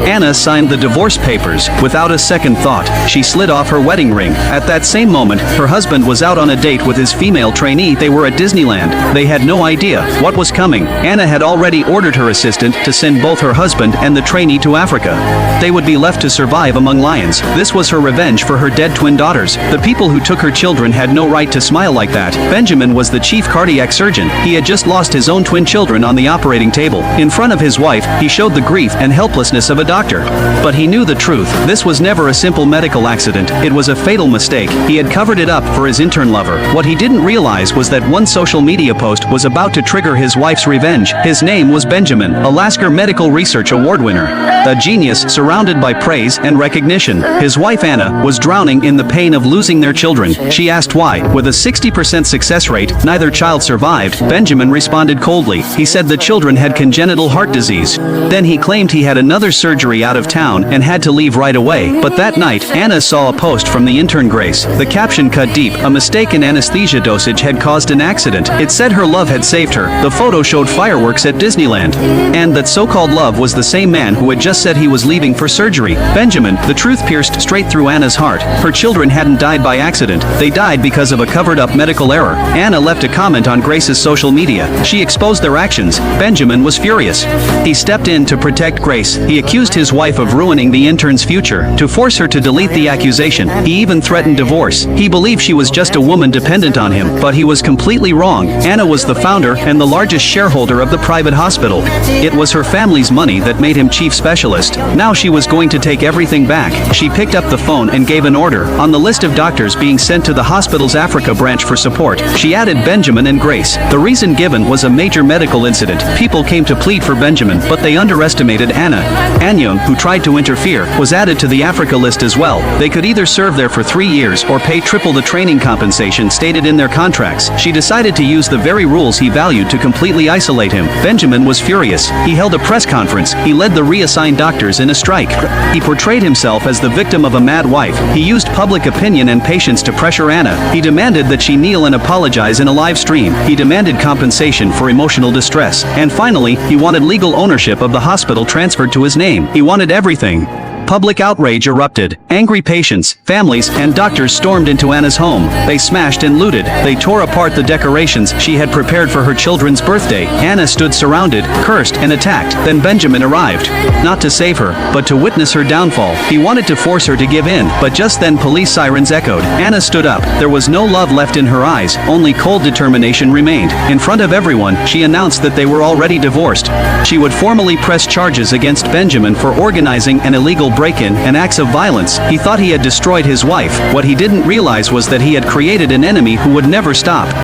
Anna signed the divorce papers. Without a second thought, she slid off her wedding ring. At that same moment, her husband was out on a date with his female trainee. They were at Disneyland. They had no idea what was coming. Anna had already ordered her assistant to send both her husband and the trainee to Africa. They would be left to survive among lions. This was her revenge for her dead twin daughters. The people who took her children had no right to smile like that. Benjamin was the chief cardiac surgeon. He had just lost his own twin children on the operating table. In front of his wife, he showed the grief and helplessness of a doctor. But he knew the truth. This was never a simple medical accident. It was a fatal mistake. He had covered it up for his intern lover. What he didn't realize was that one social media post was about to trigger his wife's revenge. His name was Benjamin, a Lasker Medical Research Award winner. A genius surrounded by praise and recognition. His wife Anna was drowning in the pain of losing their children. She asked why. With a 60% success rate, neither child survived. Benjamin responded coldly. He said the children had congenital heart disease. Then he claimed he had another surgery out of town and had to leave right away. But that night, Anna saw a post from the intern Grace. The caption cut deep. A mistaken anesthesia dosage had caused an accident. It said her love had saved her. The photo showed fireworks at Disneyland. And that so-called love was the same man who had just said he was leaving for surgery. Benjamin, the truth pierced straight through Anna's heart. Her children hadn't died by accident. They died because of a covered-up medical error. Anna left a comment on Grace's social media. She exposed their actions. Benjamin was furious. He stepped in to protect Grace. He accused his wife of ruining the intern's future. To force her to delete the accusation, he even threatened divorce. He believed she was just a woman dependent on him, but he was completely wrong. Anna was the founder and the largest shareholder of the private hospital. It was her family's money that made him chief specialist. Now she was going to take everything back. She picked up the phone and gave an order. On the list of doctors being sent to the hospital's Africa branch for support, she added Benjamin and Grace. The reason given was a major medical incident. People came to plead for Benjamin, but they underestimated Anna. Anyone who tried to interfere was added to the Africa list as well. They could either serve there for 3 years or pay triple the training compensation stated in their contracts. She decided to use the very rules he valued to completely isolate him. Benjamin was furious. He held a press conference. He led the reassigned doctors in a strike. He portrayed himself as the victim of a mad wife. He used public opinion and patience to pressure Anna. He demanded that she kneel and apologize in a live stream. He demanded compensation for emotional distress. And finally, he wanted legal ownership of the hospital transferred to his name. He wanted everything. Public outrage erupted. Angry patients, families, and doctors stormed into Anna's home. They smashed and looted. They tore apart the decorations she had prepared for her children's birthday. Anna stood surrounded, cursed, and attacked. Then Benjamin arrived. Not to save her, but to witness her downfall. He wanted to force her to give in, but just then police sirens echoed. Anna stood up. There was no love left in her eyes, only cold determination remained. In front of everyone, she announced that they were already divorced. She would formally press charges against Benjamin for organizing an illegal break-in and acts of violence. He thought he had destroyed his wife. What he didn't realize was that he had created an enemy who would never stop.